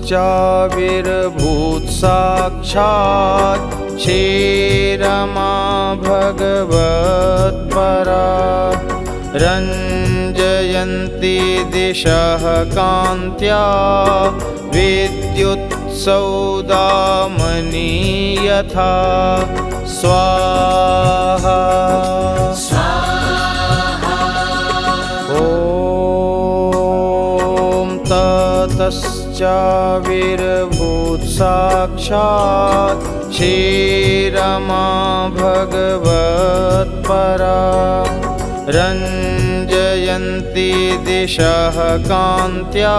ततश्चाविर्भूत्साक्षात् क्षीरमा भगवत्परा रञ्जयन्ती दिशः कान्त्या विद्युत्सौदामनी यथा स्वाहा ॐ ततश्चाविर्भूत्साक्षात् क्षीरमा भगवत्परा रञ्जयन्ती दिशः कान्त्या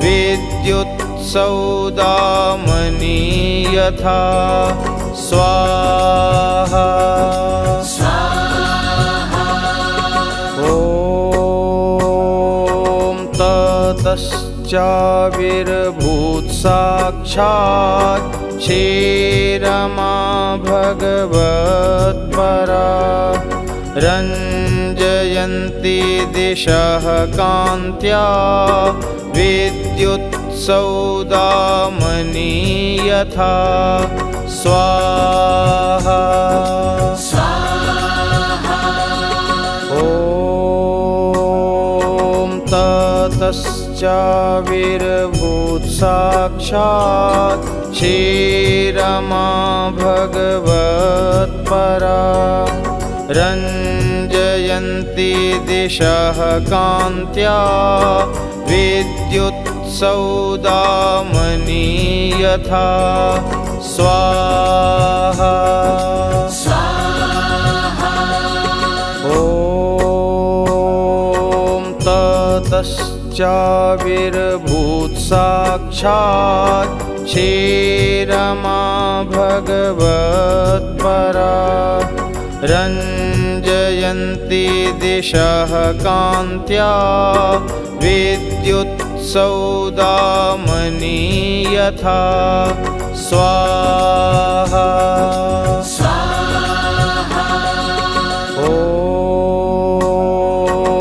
विद्युत्सौदामनी यथा स्वाहा ॐ ततश्चाविर्भूत्साक्षात् क्षीरमा भगवत्परा रञ्जयन्ती दिशः कान्त्या विद्युत्सौदामनी यथा स्वाहा ॐ ततश्चाविर्भूत्साक्षात् क्षीरमा भगवत्परा रञ्जयन्ती दिशः कान्त्या विद्युत्सौदामनी यथा स्वाहा ॐ ततश्चाविर्भूत्साक्षात् क्षीरमा भगवत्परा रञ्जयन्ती दिशः कान्त्या विद्युत्सौदामनी यथा स्वाहा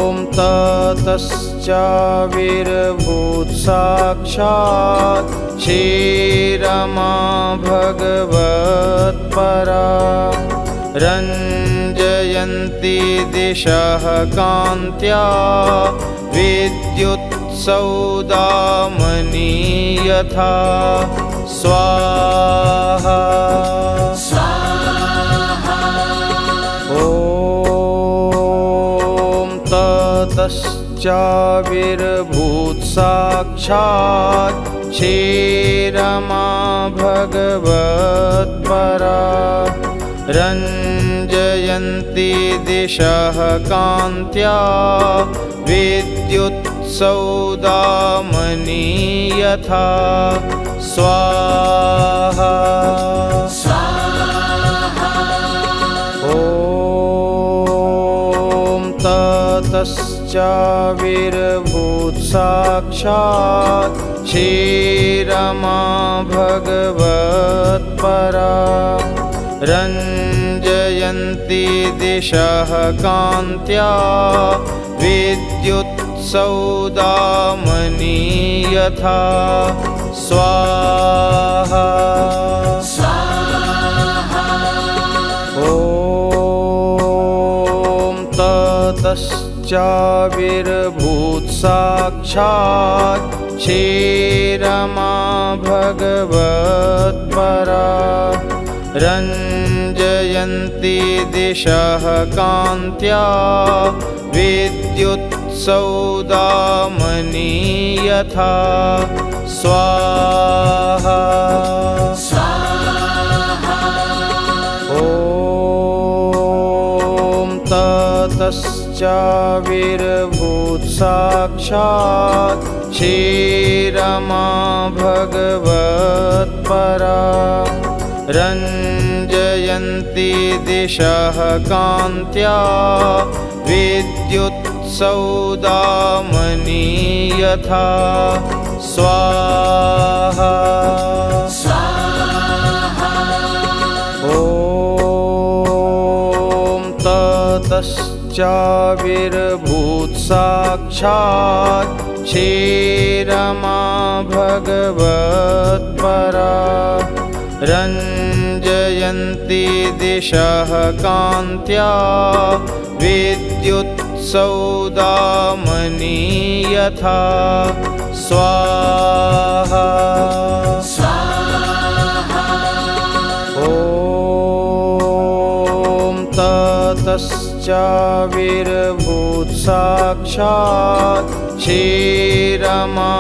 ॐ ततश्चाविर्भूत्साक्षात् क्षीरमा भगवत्परा रञ्जयन्ती दिशः कान्त्या विद्युत्सौदामनी यथा स्वाहा ॐ ततश्चाविर्भूत्साक्षात् क्षीरमा भगवत्परा रञ्जयन्ती दिशः कान्त्या विद्युत्सौदामनी यथा स्वाहा ॐ ततश्चाविर्भूत्साक्षात् क्षीरमा भगवत्परा रञ्जयन्ती दिशः कान्त्या विद्युत्सौदामनी यथा स्वाहा ॐ ततश्चाविर्भूत्साक्षात् क्षीरमा भगवत्परा रञ्जयन्ती दिशः कान्त्या विद्युत्सौदामनी यथा स्वाहा ॐ ततश्चाविर्भूत्साक्षात् क्षीरमा भगवत्परा रञ्जयन्ती दिशः कान्त्या विद्युत्सौदामनी यथा स्वाहा ॐ ततश्चाविर्भूत्साक्षात् क्षीरमा भगवत्परा रञ्जयन्ती दिशः कान्त्या विद्युत्सौदामनी यथा स्वाहा ॐ ततश्चाविर्भूत्साक्षात् क्षीरमा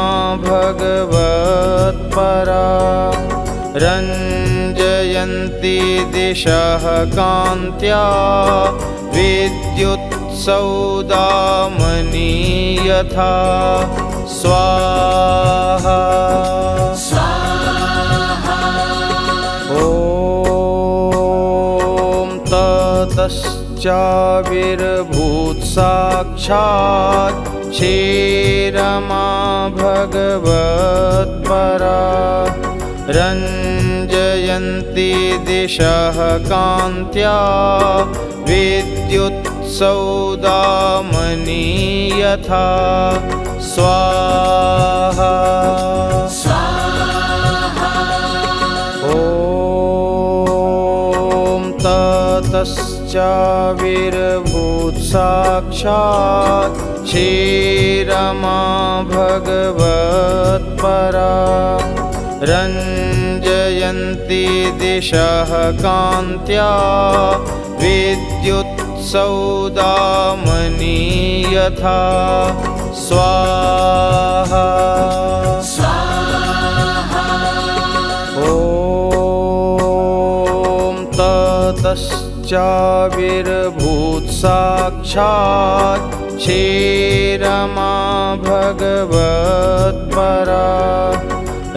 भगवत्परा रञ्जयन्ती दिशः कान्त्या विद्युत्सौदामनी यथा स्वाहा ॐ ततश्चाविर्भूत्साक्षात् क्षीरमा भगवत्परा रञ्जयन्ती दिशः कान्त्या विद्युत्सौदामनी यथा स्वाहा ॐ ततश्चाविर्भूत्साक्षात् क्षीरमा भगवत्परा रञ्जयन्ती दिशः कान्त्या विद्युत्सौदामनी यथा स्वाहा ॐ ततश्चाविर्भूत्साक्षात् क्षीरमा भगवत्परा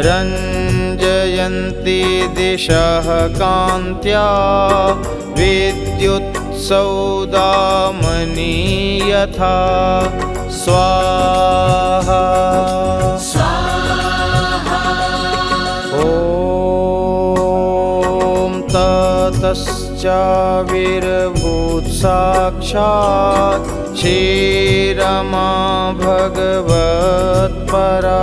रञ्जयन्ती दिशः कान्त्या विद्युत्सौदामनी यथा स्वाहा ॐ ततश्चाविर्भूत्साक्षात् क्षीरमा भगवत्परा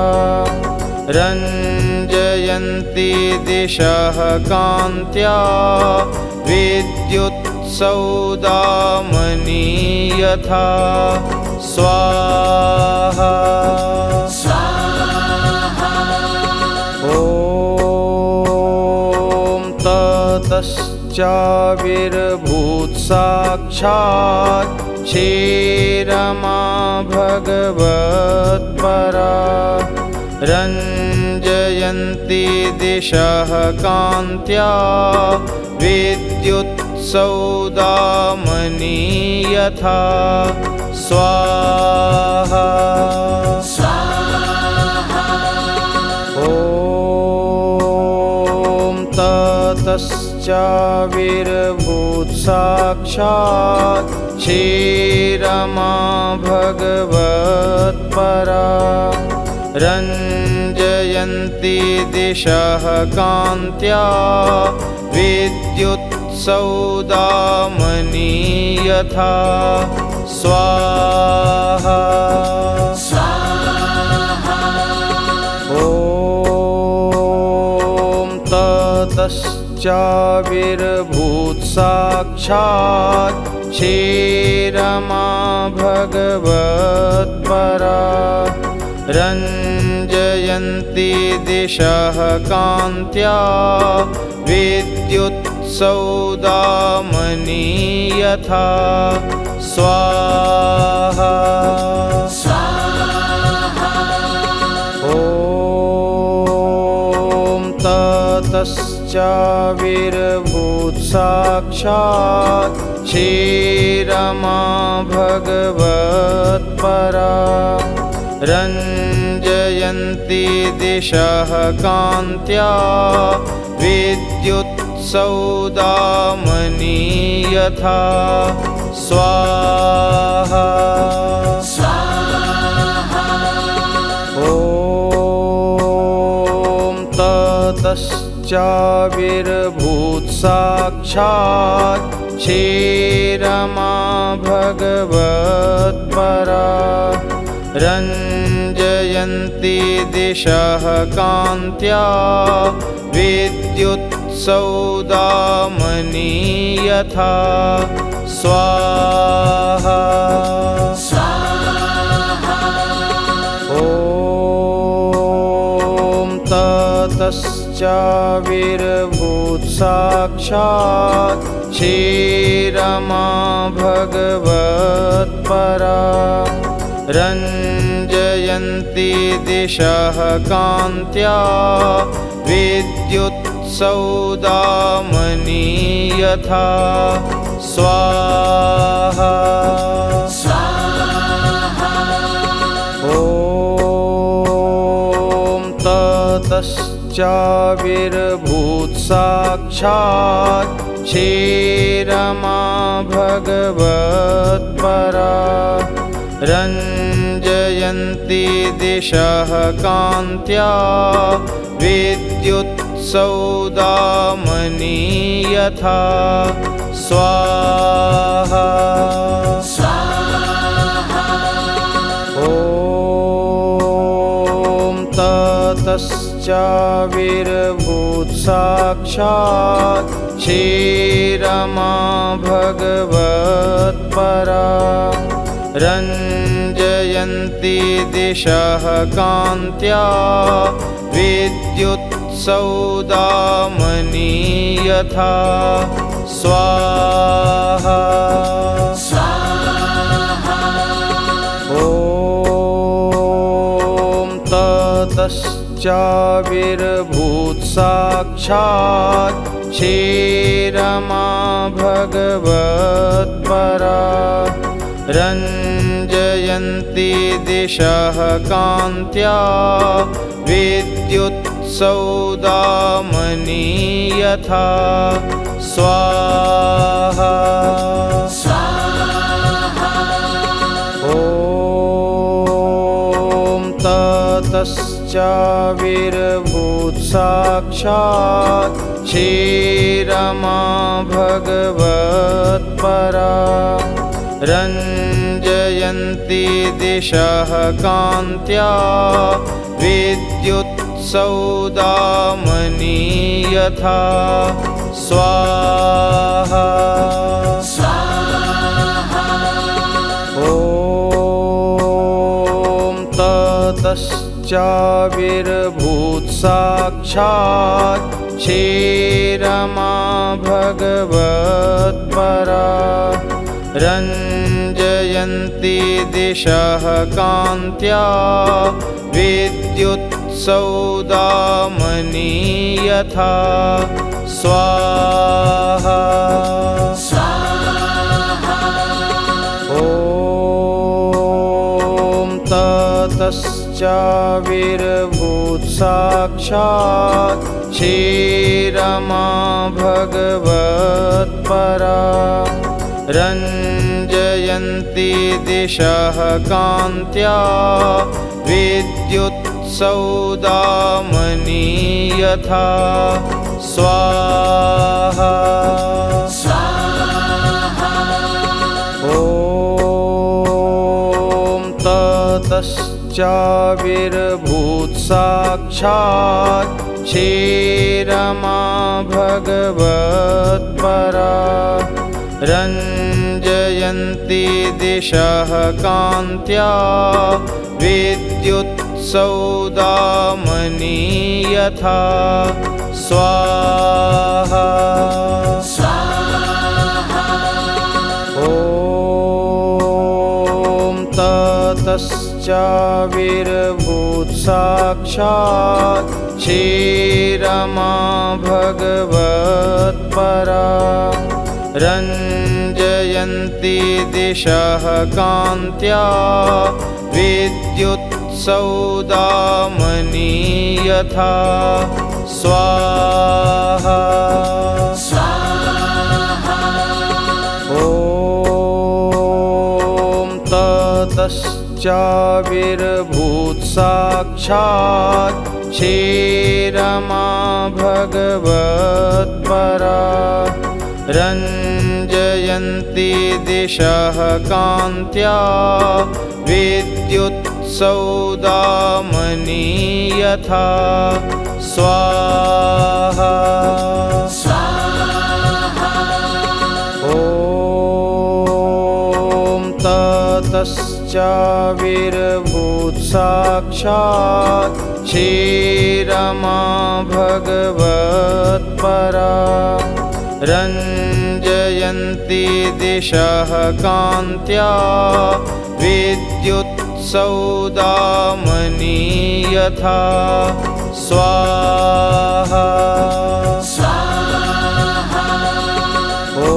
रञ्जयन्ती दिशः कान्त्या विद्युत्सौदामनी यथा स्वाहा ॐ ततश्चाविर्भूत्साक्षात् क्षीरमा भगवत्परा रञ्जयन्ती दिशः कान्त्या विद्युत्सौदामनी यथा स्वाहा ॐ ततश्चाविर्भूत्साक्षात् क्षीरमा भगवत्परा रञ्जयन्ती दिशः कान्त्या विद्युत्सौदामनी यथा स्वाहा ॐ ततश्चाविर्भूत्साक्षात् क्षीरमा भगवत्परा रञ्जयन्ती दिशः कान्त्या विद्युत्सौदामनी यथा स्वाहा ॐ ततश्चाविर्भूत्साक्षात् क्षीरमा भगवत्परा रञ्जयन्ती दिशः कान्त्या विद्युत्सौदामनी यथा स्वाहा ॐ ततश्चाविर्भूत्साक्षात् क्षीरमा भगवत्परा रञ्जयन्ति दिशः कान्त्या विद्युत्सौदामनी यथा स्वाहा ॐ ततश्चाविर्भूत्साक्षात् क्षीरमा भगवत्परा रञ्जयन्ति दिशः कान्त्या विद्युत्सौदामनी यथा स्वाहा ॐ ततश्चाविर्भूत्साक्षात् क्षीरमा भगवत्परा रञ्जयन्ति दिशः कान्त्या विद्युत्सौदामनी यथा स्वाहा ॐ ततश्चाविर्भूत्साक्षात् क्षीरमा भगवत्परा रञ्जयन्ति दिशः कान्त्या विद्युत्सौदामनी यथा स्वाहा ॐ ततश्चाविर्भूत्साक्षात् क्षीरमा भगवत्परा रञ्जयन्ति दिशः कान्त्या विद्युत्सौदामनी यथा स्वाहा ॐ ततश्चाविर्भूत्साक्षात् क्षीरमा भगवत्परा रञ्जयन्ति दिशः कान्त्या विद्युत्सौदामनी यथा स्वाहा ॐ ततश्चाविर्भूत्साक्षात् क्षीरमा भगवत्परा रञ्जयन्ति दिशः कान्त्या विद्युत्सौदामनी यथा स्वाहा ॐ ततश्चाविर्भूत्साक्षात् क्षीरमा भगवत्परा रञ्जयन्ति दिशः कान्त्या विद्युत्सौदामनी यथा स्वाहा ॐ ततश्चाविर्भूत्साक्षात् क्षीरमा भगवत्परा रञ्जयन्ति दिशः कान्त्या विद्युत्सौदामनी यथा स्वाहा ॐ ततश्चाविर्भूत्साक्षात् क्षीरमा भगवत्परा रञ्जयन्ति दिशः कान्त्या विद्युत्सौदामनी यथा स्वाहा ॐ ततश्चाविर्भूत्साक्षात् क्षीरमा भगवत्परा रञ्जयन्ति दिशः कान्त्या विद्युत्सौदामनी सौदामनि यथा स्वाहा ॐ ततश्चाविर्भूत्साक्षात् क्षीरमा भगवत्परा रञ्जयन्ती दिशः कान्त्या विद्युत्सौदामनि यथा स्वाहा ॐ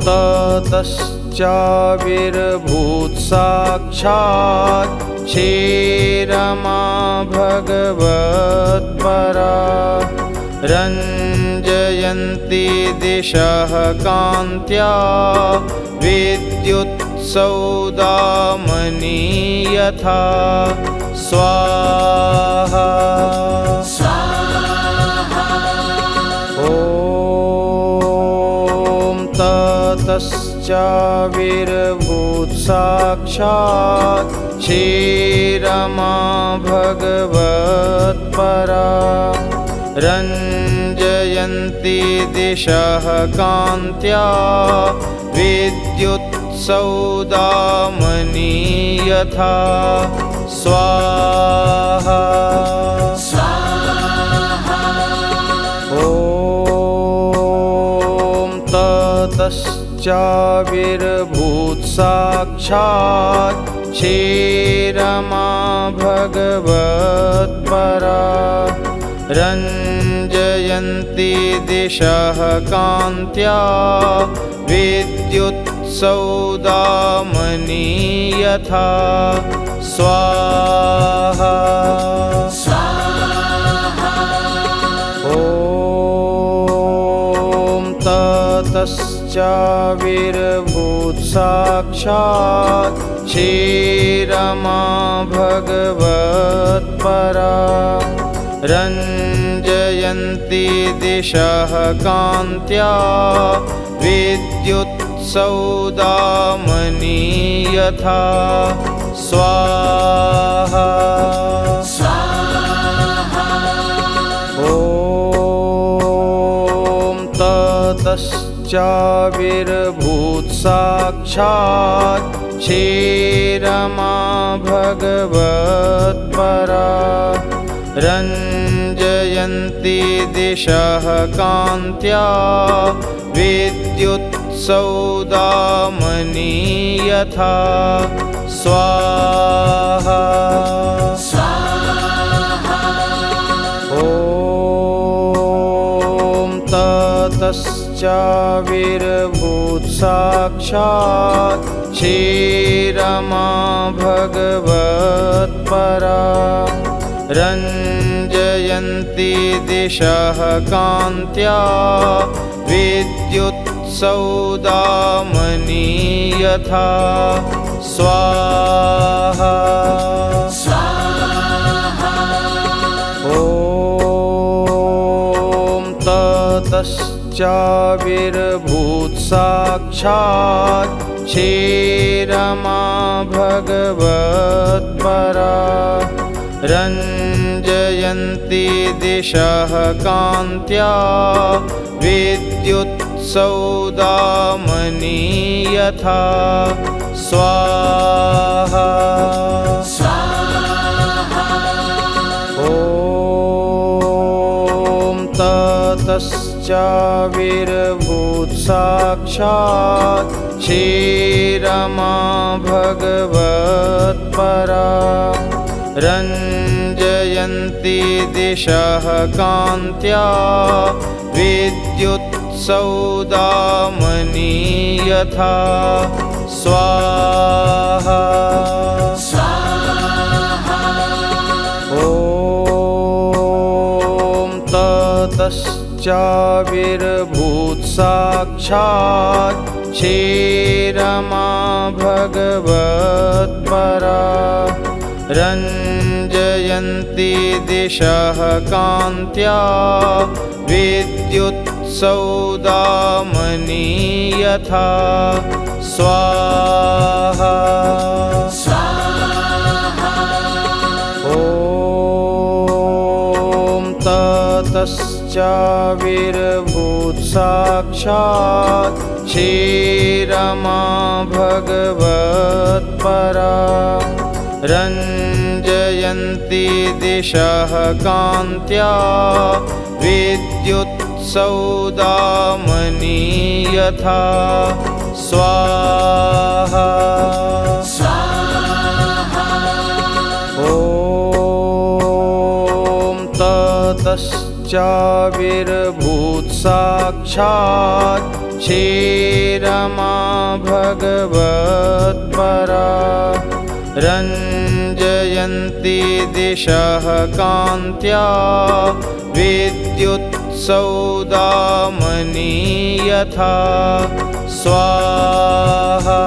ततश्चाविर्भूत्साक्षात् क्षीरमा भगवत्परा रञ्जयन्ती दिशः कान्त्या विद्युत्सौदामनि यथा स्वाहा ॐ ततश्चाविर्भूत्साक्षात् क्षीरमा भगवत्परा रञ्जयन्ती दिशः कान्त्या विद्युत्सौदामनि यथा स्वाहा ॐ ततश्चाविर्भूत्साक्षात् क्षीरमा भगवत्परा रञ्जयन्ती दिशः कान्त्या विद्युत्सौदामनि यथा स्वाहा ॐ ततश्चाविर्भूत्साक्षात् क्षीरमा भगवत्परा रञ्जयन्ती दिशः कान्त्या विद्युत्सौदामनि यथा स्वाहा ॐ ततश्चाविर्भूत्साक्षात् क्षीरमा भगवत्परा रञ्जयन्ती दिशः कान्त्या विद्युत्सौदामनि यथा स्वाहा ॐ ततश्चाविर्भूत्साक्षात् क्षीरमा भगवत्परा रञ्जयन्ती दिशः कान्त्या विद्युत्सौदामनि यथा स्वाहा ॐ ततश्चाविर्भूत्साक्षात् क्षीरमा भगवत्परा रञ्जयन्ती दिशः कान्त्या विद्युत्सौदामनि यथा स्वाहा ॐ ततश्चाविर्भूत्साक्षात् क्षीरमा भगवत्परा रञ्जयन्ती दिशः कान्त्या विद्युत्सौदामनि यथा स्वाहा ॐ ततश्चाविर्भूत्साक्षात् क्षीरमा भगवत्परा रञ्जयन्ती दिशः कान्त्या विद्युत्सौदामनि यथा स्वाहा। ततश्चाविर्भूत्साक्षात् क्षीरमा भगवत्परा रञ्जयन्ती दिशः कान्त्या विद्युत्सौदामनी यथा स्वाहा ॐ ततश्चाविर्भूत्साक्षात् क्षीरमा भगवत्परा रञ्जयन्ती दिशः कान्त्या विद्युत्सौदामनी यथा स्वाहा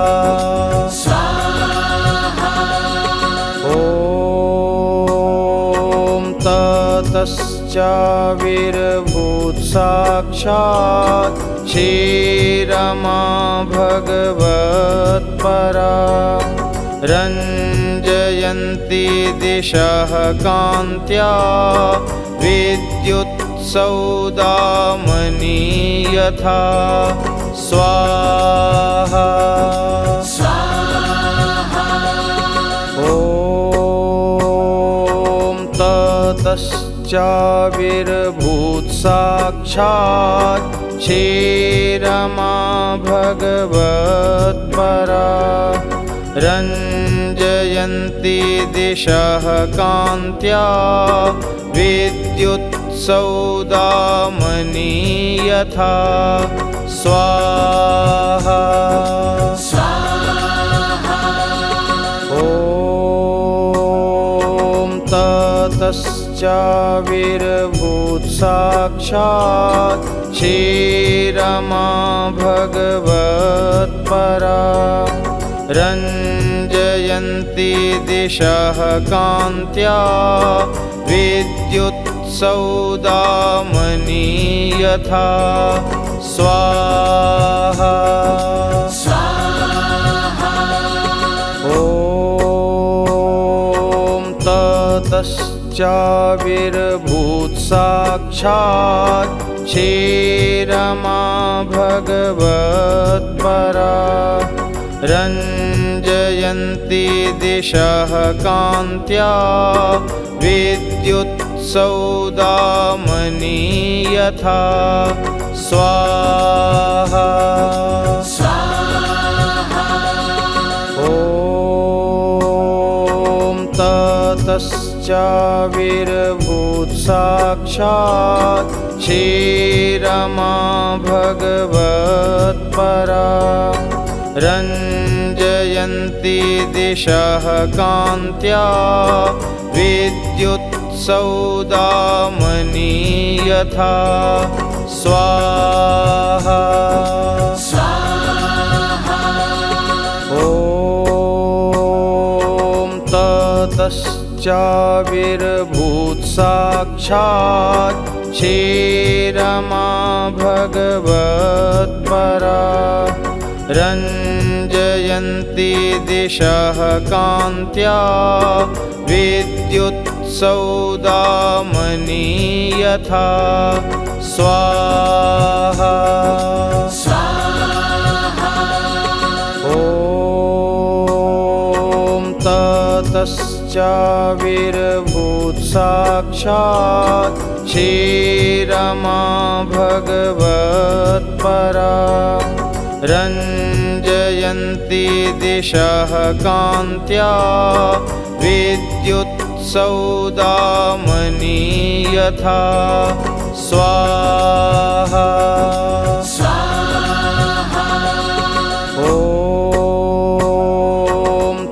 ॐ ततश्चाविर्भूत्साक्षात् क्षीरमा भगवत्परा रञ्जयन्ती दिशः कान्त्या विद्युत्सौदामनी यथा स्वाहा ॐ ततश्चाविर्भूत्साक्षात् क्षीरमा भगवत्परा रञ्जयन्ती दिशः कान्त्या विद्युत्सौदामनी यथा स्वाहा ॐ ततश्चाविर्भूत्साक्षात् क्षीरमा भगवत्परा रञ्जयन्ती दिशः कान्त्या विद्युत्सौदामनी यथा स्वाहा ॐ ततश्चाविर्भूत्साक्षात् क्षीरमा भगवत्परा रञ्जयन्ती दिशः कान्त्या विद्युत्सौदामनी यथा स्वाहा ॐ ततश्चाविर्भूत्साक्षात् क्षीरमा भगवत्परा रञ्जयन्ती दिशः कान्त्या विद्युत्सौदामनी यथा स्वाहा ॐ ततश्चाविर्भूत्साक्षात् क्षीरमा भगवत्परा रञ्जयन्ती दिशः कान्त्या विद्युत्सौदामनी यथा स्वाहा ॐ ततश्चाविर्भूत्साक्षात् क्षीरमा भगवत्परा रञ्जयन्ती दिशः कान्त्या विद्युत्सौदामनी यथा स्वाहा ॐ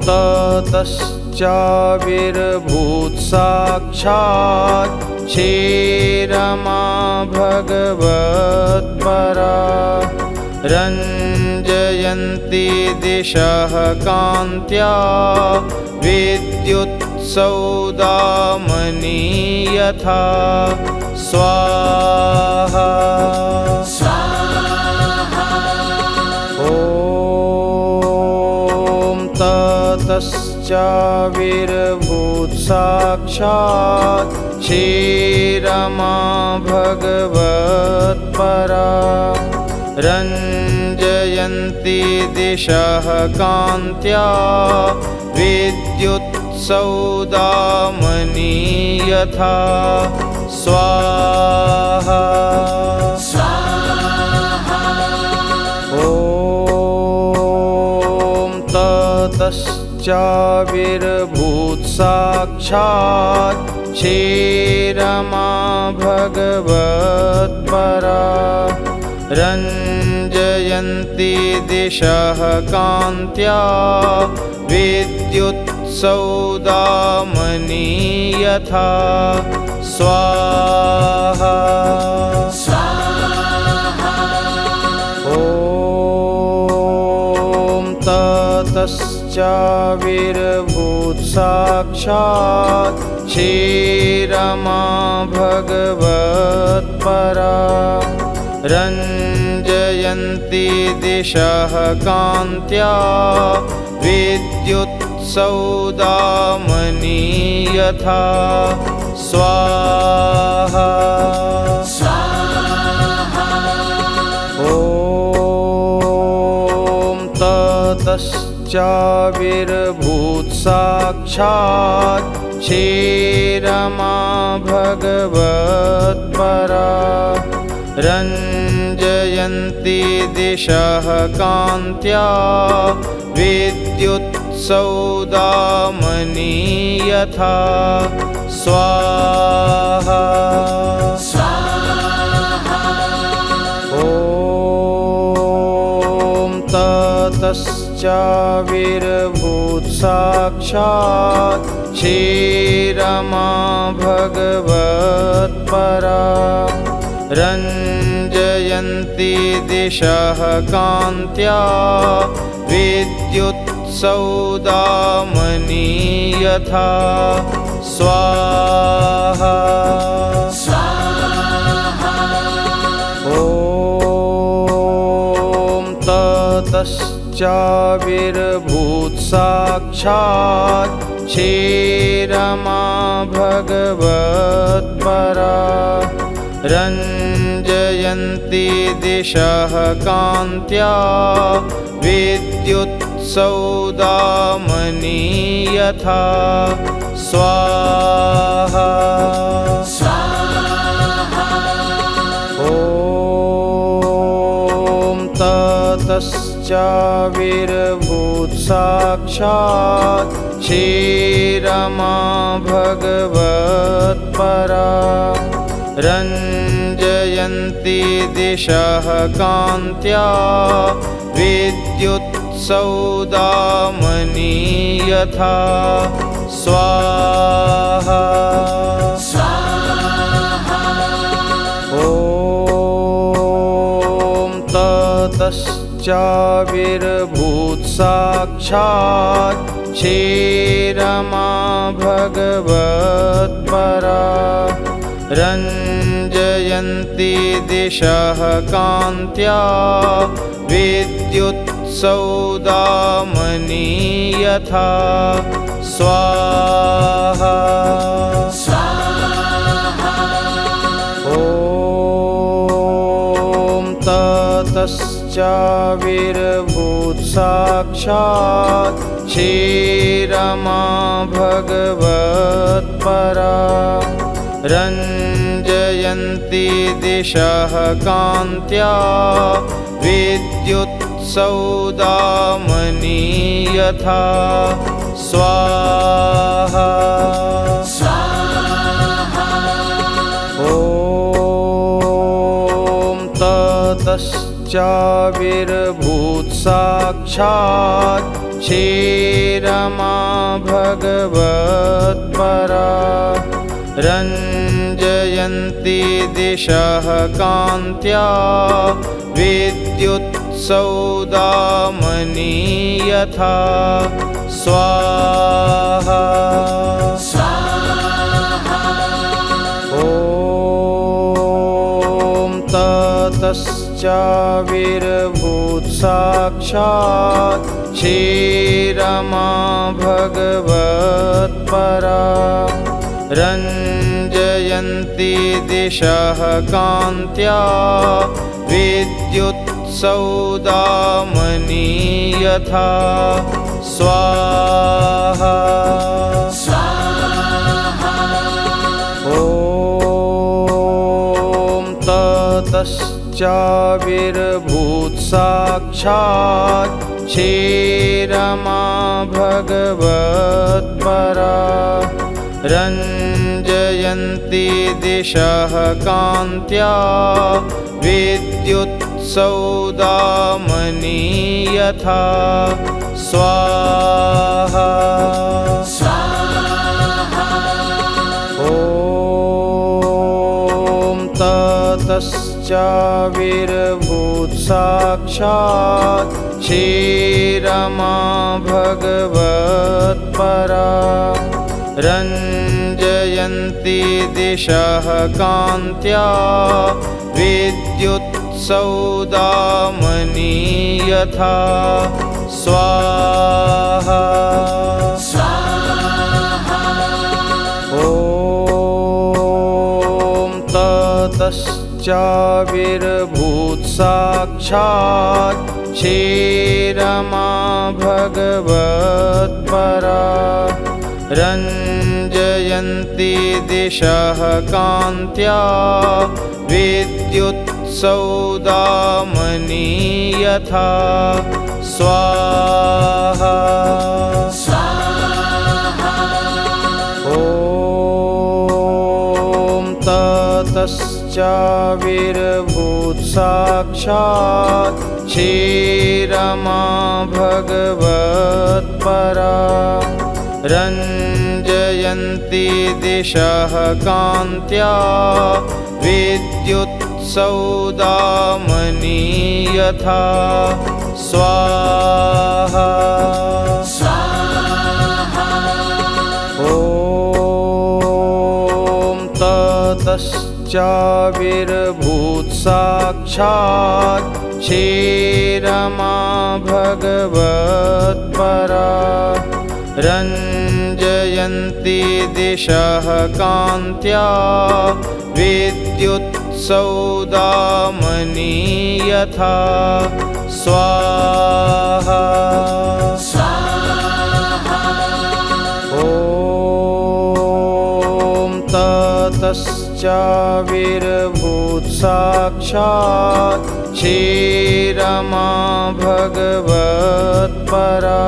ततश्चाविर्भूत्साक्षात् क्षीरमा भगवत्परा रञ्जयन्ती दिशः कान्त्या विद्युत्सौदामनी यथा स्वाहा ॐ ततश्चाविर्भूत्साक्षात् साक्षात् क्षीरमा भगवत्परा रञ्जयन्ती दिशः कान्त्या विद्युत्सौदामनी यथा स्वाहा ॐ ततश्चाविर्भूत्साक्षात् क्षीरमा भगवत्परा रञ्जयन्ती दिशः कान्त्या विद्युत्सौदामनी यथा स्वाहा ॐ ततश्चाविर्भूत्साक्षात् क्षीरमा भगवत्परा रञ्जयन्ती दिशः कान्त्या विद्युत्सौदामनी यथा स्वाहा ॐ ततश्चाविर्भूत्साक्षात् क्षीरमा भगवत्परा रञ्जयन्ती दिशः कान्त्या विद्युत्सौदामनी यथा स्वाहा ॐ ततश्चाविर्भूत्साक्षात् क्षीरमा भगवत्परा रञ्जयन्ती दिशः कान्त्या विद्युत्सौदामनी यथा स्वाहा ॐ ततश्चाविर्भूत्साक्षात् क्षीरमा भगवत्परा रञ्जयन्ती दिशः कान्त्या विद्युत्सौदामनी यथा स्वाहा ॐ ततश्चाविर्भूत्साक्षात् क्षीरमा भगवत्परा रञ्जयन्ती दिशः कान्त्या विद्युत्सौदामनी यथा स्वाहा ॐ ततश्चाविर्भूत्साक्षात् क्षीरमा भगवत्परा रञ्जयन्ती दिशः कान्त्या विद्युत्सौदामनी यथा स्वाहा ॐ ततश्चाविर्भूत्साक्षात् क्षीरमा भगवत्परा रञ्जयन्ती दिशः कान्त्या विद्युत्सौदामनी यथा स्वाहा ॐ ततश्चाविर्भूत्साक्षात् क्षीरमा भगवत्परा रञ्जयन्ती दिशः कान्त्या विद्युत्सौदामनी यथा स्वाहा ॐ ततश्चाविर्भूत्साक्षात् क्षीरमा भगवत्परा रञ्जयन्ती दिशः कान्त्या विद्युत्सौदामनी यथा स्वाहा ॐ ततश्चाविर्भूत्साक्षात् क्षीरमा भगवत्परा रञ्जयन्ती दिशः कान्त्या विद्युत्सौदामनी यथा स्वाहा ॐ ततश्चाविर्भूत्साक्षात् क्षीरमा भगवत्परा रञ्जयन्ती दिशः कान्त्या विद्युत्सौदामनी यथा स्वाहा ॐ ततश्चाविर्भूत्साक्षात् क्षीरमा भगवत्परा रञ्जयन्ती दिशः कान्त्या विद्युत्सौदामनी यथा स्वाहा ॐ ततश्चाविर्भूत्साक्षात् क्षीरमा भगवत्परा रञ्जयन्ती दिशः कान्त्या विद्युत्सौदामनी यथा स्वाहा ॐ ततश्चाविर्भूत्साक्षात् क्षीरमा भगवत्परा रञ्जयन्ती दिशः कान्त्या विद्युत्सौदामनी यथा स्वाहा ॐ ततश्चाविर्भूत्साक्षात् क्षीरमा भगवत्परा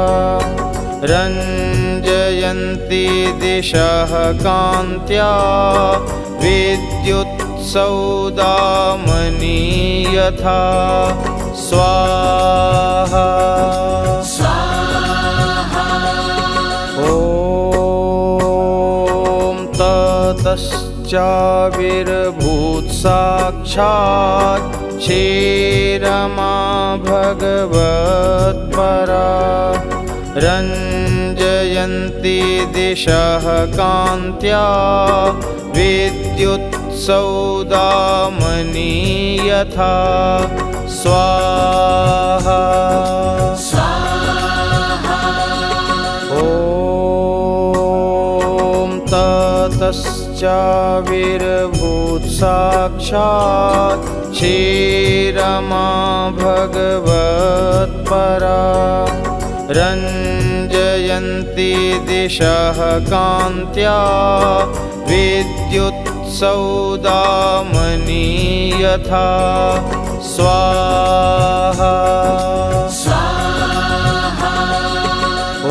रञ्जयन्ती दिशः कान्त्या विद्युत्सौदामनी यथा स्वाहा ॐ ततश्चाविर्भूत्साक्षात् क्षीरमा भगवत्परा रञ्जयन्ती दिशः कान्त्या विद्युत्सौदामनी यथा स्वाहा ॐ ततश्चाविर्भूत्साक्षात् क्षीरमा भगवत्परा रञ्जयन्ती दिशः कान्त्या विद्युत्सौदामनी यथा स्वाहा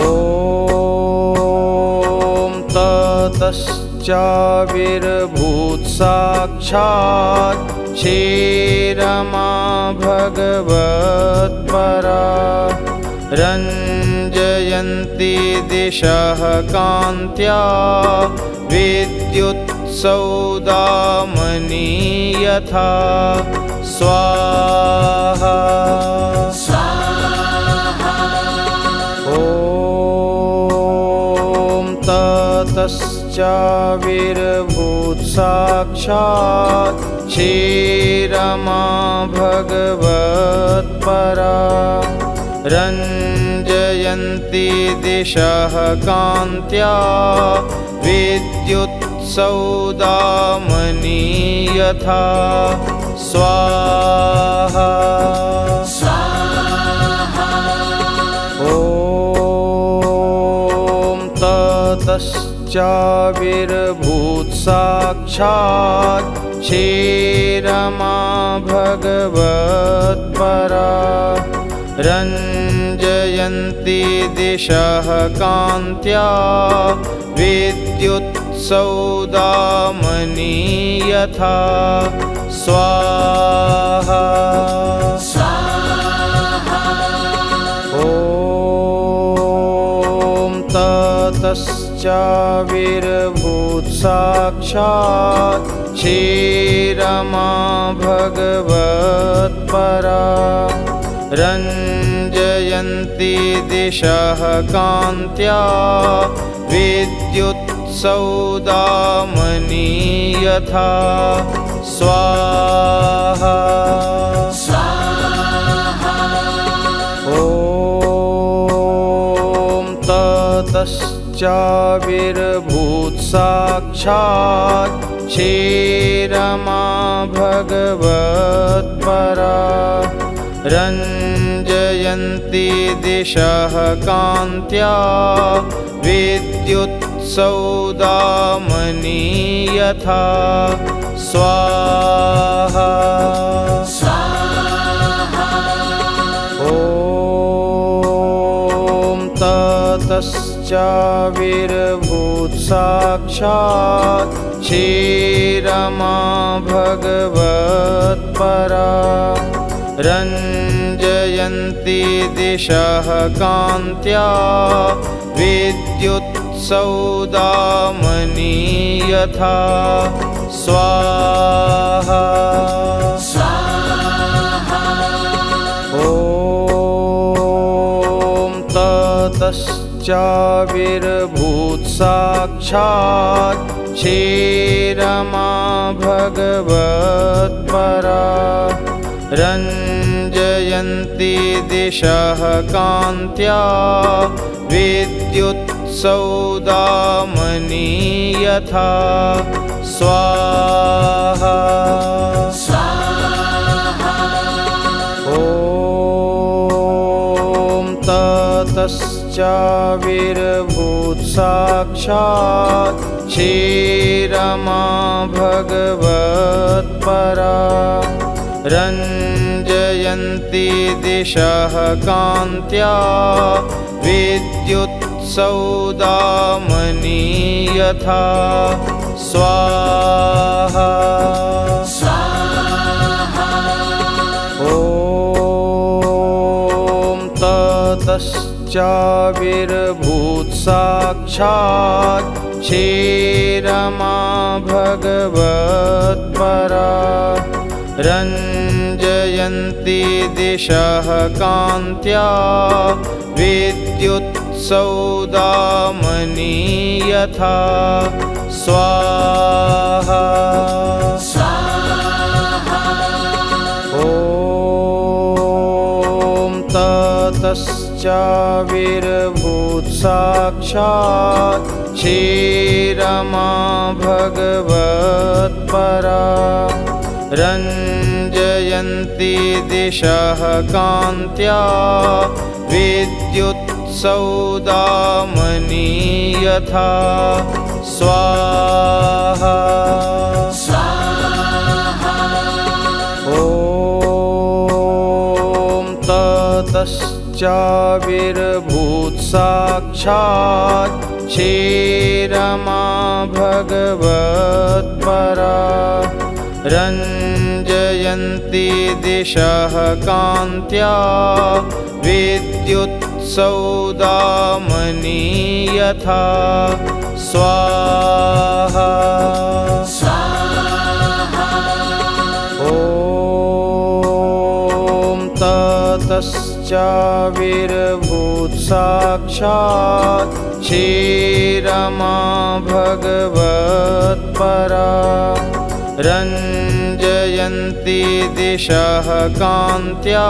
ॐ ततश्चाविर्भूत्साक्षात् क्षीरमा भगवत्परा रञ्जयन्ती दिशः कान्त्या विद्युत्सौदामनी यथा स्वाहा ॐ ततश्चाविर्भूत्साक्षात् क्षीरमा भगवत्परा रञ्जयन्ति दिशः कान्त्या विद्युत्सौदामनी यथा स्वाहा ॐ ततश्चाविर्भूत्साक्षात् क्षीरमा भगवत्परा रञ्जयन्ति दिशः कान्त्या विद्युत्सौदामनी यथा स्वाहा ॐ ततश्चाविर्भूत्साक्षात् क्षीरमा भगवत्परा रञ्जयन्ति दिशः कान्त्या विद्युत्सौदामनी यथा स्वाहा ॐ ततश्चाविर्भूत्साक्षात् क्षीरमा भगवत्परा रञ्जयन्ति दिशः कान्त्या विद्युत्सौदामनी यथा स्वाहा ॐ ततश्चाविर्भूत्साक्षात् क्षीरमा भगवत्परा रञ्जयन्ति दिशः कान्त्या विद्युत्सौदामनी यथा स्वाहा ॐ ततश्चाविर्भूत्साक्षात् क्षीरमा भगवत्परा रञ्जयन्ति दिशः कान्त्या विद्युत्सौदामनी यथा स्वाहा ॐ ततश्चाविर्भूत्साक्षात् क्षीरमा भगवत्परा रञ्जयन्ति दिशः कान्त्या विद्युत्सौदामनी यथा स्वाहा ॐ ततश्चाविर्भूत्साक्षात् क्षीरमा भगवत्परा रञ्जयन्ति दिशः कान्त्या विद्युत्सौदामनी यथा स्वाहा ॐ ततश्चाविर्भूत्साक्षात् क्षीरमा भगवत्परा रञ्जयन्ति दिशः कान्त्या विद्युत्सौदामनी यथा स्वाहा ॐ ततश्चाविर्भूत्साक्षात् क्षीरमा भगवत्परा रञ्जयन्ति दिशः कान्त्या विद्युत्सौदामनी यथा स्वाहा ॐ ततश्चाविर्भूत्साक्षात् क्षीरमा भगवत्परा रञ्जयन्ति दिशः कान्त्या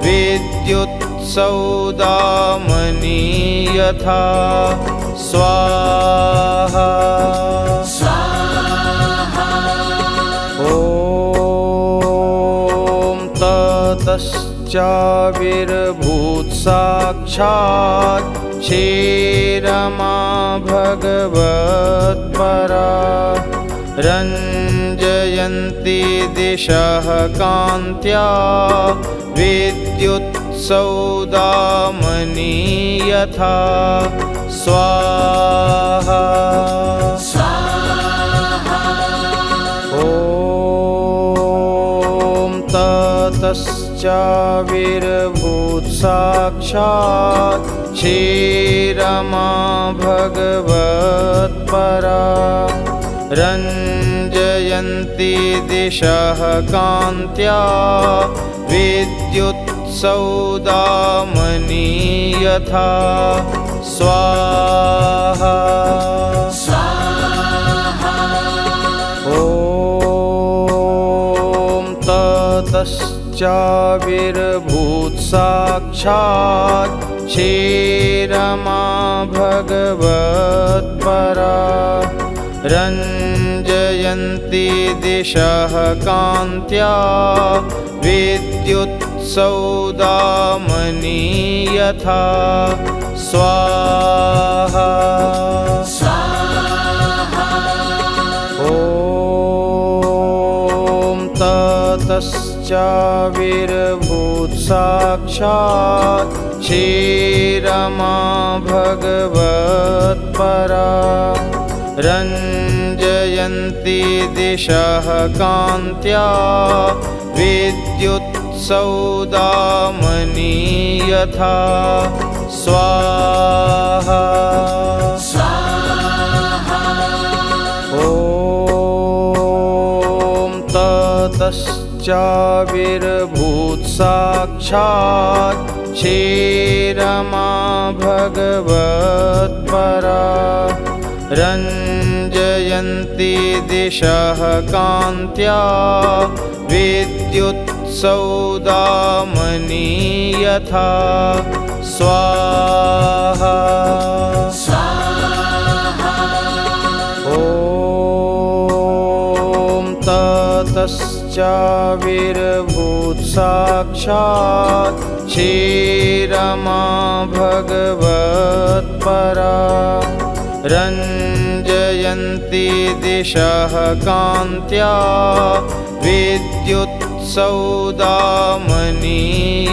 विद्युत्सौदामनी विद्युत्सौदामनि यथा स्वाहा ॐ ततश्चाविर्भूत्साक्षात् क्षीरमा भगवत्परा रञ्जयन्ती दिशः कान्त्या विद्युत्सौदामनि यथा स्वाहा ॐ ततश्चाविर्भूत्साक्षात् क्षीरमा भगवत्परा रञ्जयन्ती दिशः कान्त्या विद्युत्सौदामनि यथा स्वाहा ॐ ततश्चाविर्भूत्साक्षात् क्षीरमा भगवत्परा रञ्जयन्ती दिशः कान्त्या विद्युत्सौदामनि यथा स्वाहा ॐ ततश्चाविर्भूत्साक्षात् क्षीरमा भगवत्परा रञ्जयन्ती दिशः कान्त्या विद्युत्सौदामनि यथा स्वाहा ॐ ततश्चाविर्भूत्साक्षात् क्षीरमा भगवत्परा रञ्जयन्ती दिशः कान्त्या विद्युत्सौदामनि यथा स्वाहा ॐ ततश्चाविर्भूत्साक्षात् क्षीरमा भगवत्परा रञ्जयन्ती दिशः कान्त्या विद्युत्सौदामनि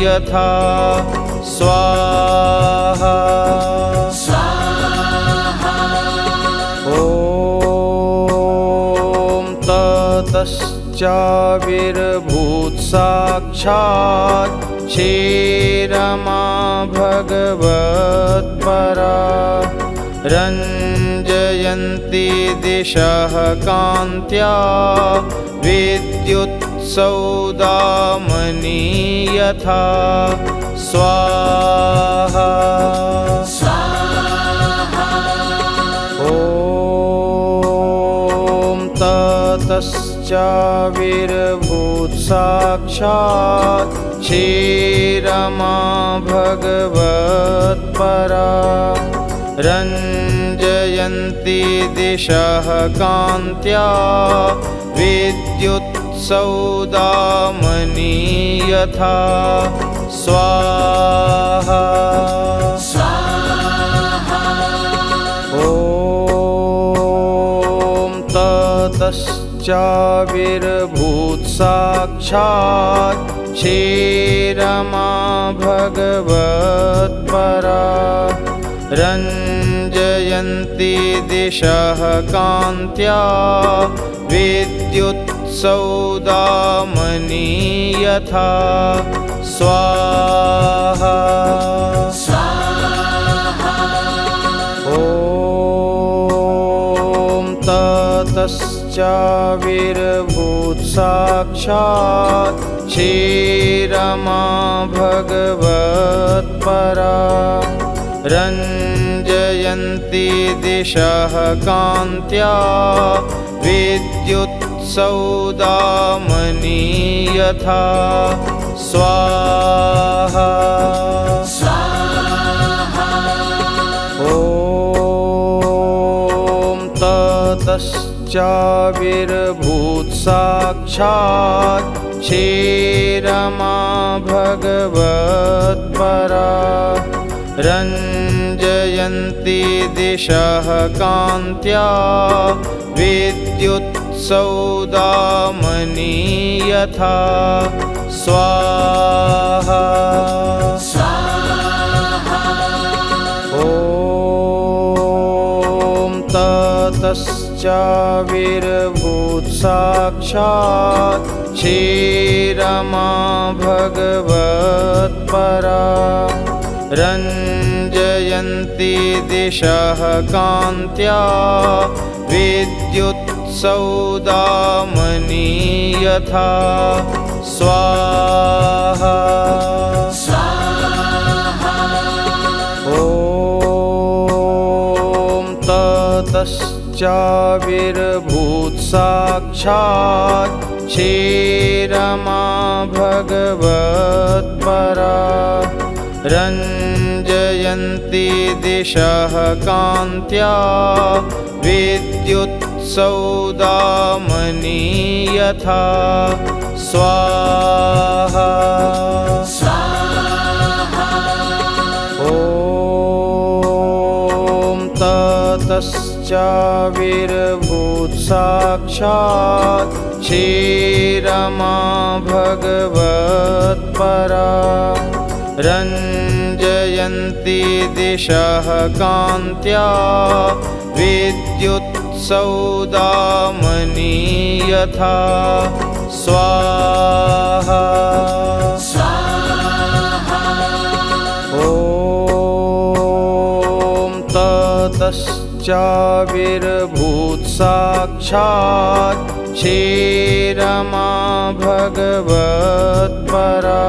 यथा स्वाहा ॐ ततश्चाविर्भूत्साक्षात् क्षीरमा भगवत्परा रञ्जयन्ती दिशः कान्त्या विद्युत्सौदामनि यथा स्वाहा ॐ ततश्चाविर्भूत्साक्षात् क्षीरमा भगवत्परा रञ्जयन्ती दिशः कान्त्या विद्युत्सौदामनि यथा स्वाहा ॐ ततश्चाविर्भूत्साक्षात् क्षीरमा भगवत्परा रञ्जयन्ती दिशः कान्त्या विद्युत्सौदामनि यथा स्वाहा ॐ ततश्चाविर्भूत्साक्षात् क्षीरमा भगवत्परा रञ्जयन्ती दिशः कान्त्या विद्युत्सौदामनि यथा स्वाहा ततश्चाविर्भूत्साक्षात् क्षीरमा भगवत्परा रञ्जयन्ती दिशः कान्त्या विद्युत्सौदामनी यथा स्वाहा ॐ ततश्चाविर्भूत्साक्षात् क्षीरमा भगवत्परा रञ्जयन्ती दिशः कान्त्या विद्युत्सौदामनी यथा स्वाहा ॐ ततश्चाविर्भूत्साक्षात् क्षीरमा भगवत्परा रञ्जयन्ती दिशः कान्त्या विद्युत्सौदामनी यथा स्वाहा ॐ ततश्चाविर्भूत्साक्षात् क्षीरमा भगवत्परा रञ्जयन्ती दिशः कान्त्या विद्युत्सौदामनी यथा स्वाहा ॐ ततश्चाविर्भूत्साक्षात् क्षीरमा भगवत्परा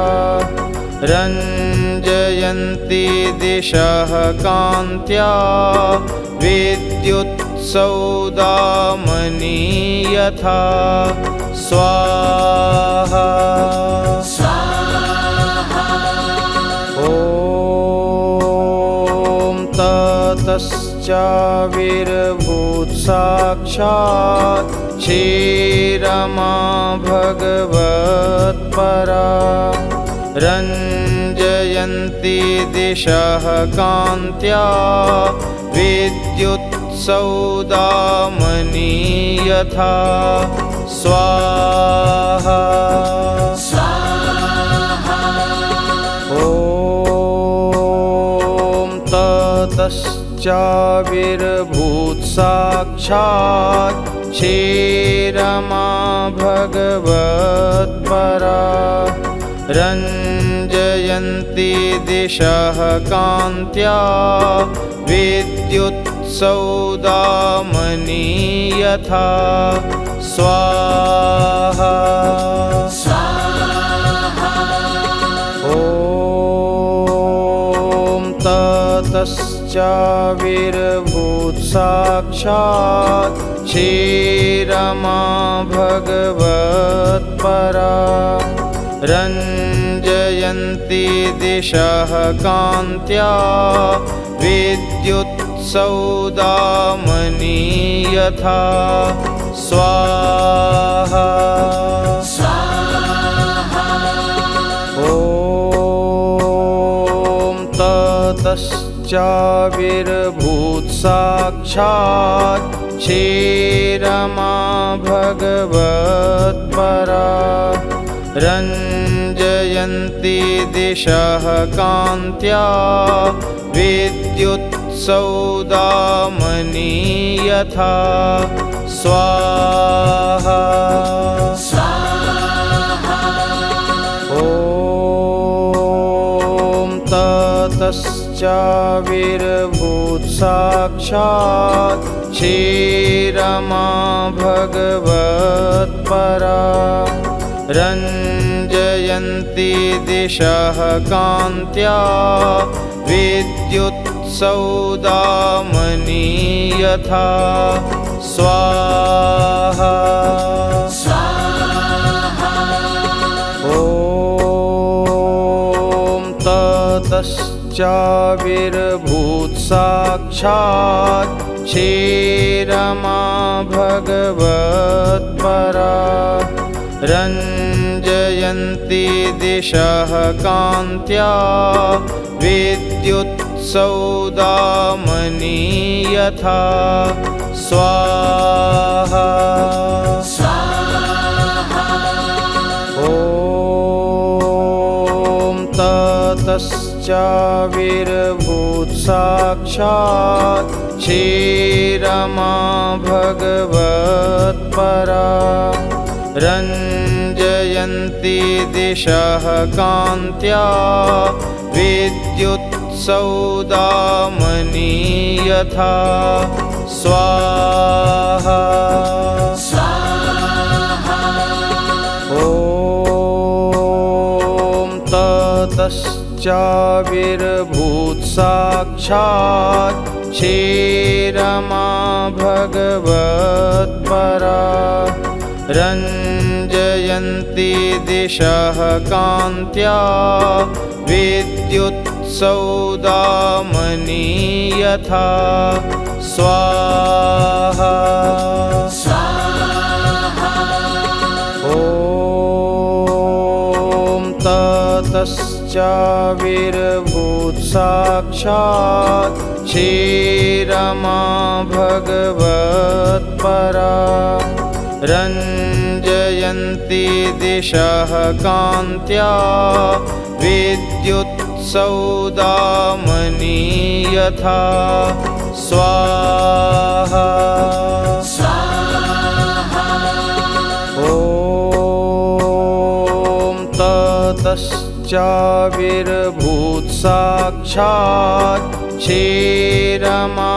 रञ्जयन्ती दिशः कान्त्या विद्युत्सौदामनी यथा स्वाहा ॐ ततश्चाविर्भूत्साक्षात् क्षीरमा भगवत्परा रञ्जयन्ती दिशः कान्त्या विद्युत्सौदामनी यथा स्वाहा ॐ ततश्चाविर्भूत्साक्षात् क्षीरमा भगवत्परा रञ्जयन्ती दिशः कान्त्या विद्युत्सौदामनी यथा स्वाहा ॐ ततश्चाविर्भूत्साक्षात् क्षीरमा भगवत्परा रञ्जयन्ती दिशः कान्त्या विद्युत्सौदामनी यथा स्वाहा ॐ ततश्चाविर्भूत्साक्षात् क्षीरमा भगवत्परा रञ्जयन्ती दिशः कान्त्या विद्युत्सौदामनी यथा स्वाहा ॐ ततश्चाविर्भूत्साक्षात् क्षीरमा भगवत्परा रञ्जयन्ती दिशः कान्त्या विद्युत्सौदामनी यथा स्वाहा ॐ ततश्चाविर्भूत्साक्षात् क्षीरमा भगवत्परा रञ्जयन्ती दिशः कान्त्या विद्युत्सौदामनी यथा स्वाहा ॐ ततश्चाविर्भूत्साक्षात् क्षीरमा भगवत्परा रञ्जयन्ती दिशः कान्त्या विद्युत्सौदामनी यथा स्वाहा ॐ ततश्चाविर्भूत्साक्षात् क्षीरमा भगवत्परा रञ्जयन्ती दिशः कान्त्या विद्युत्सौदामनी यथा स्वाहा ॐ ततश्चाविर्भूत्साक्षात् क्षीरमा भगवत्परा रञ्जयन्ती दिशः कान्त्या विद्युत्सौदामनी यथा स्वाहा ॐ ततश्चाविर्भूत्साक्षात् क्षीरमा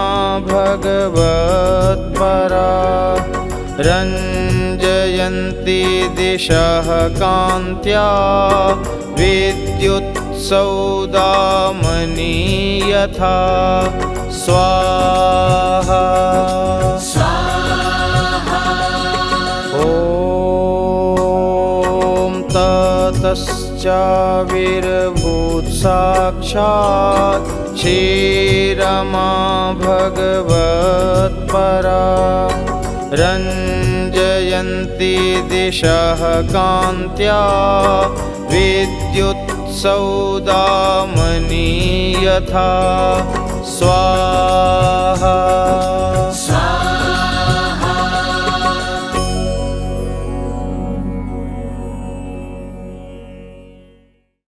भगवत्परा रञ्जयन्ती दिशः कान्त्या विद्युत्सौदामनी यथा स्वाहा ॐ ततश्चाविर्भूत्साक्षात् क्षीरमा भगवत्परा रञ्जयन्ती दिशः कान्त्या विद्युत्सौदामनी यथा स्वाहा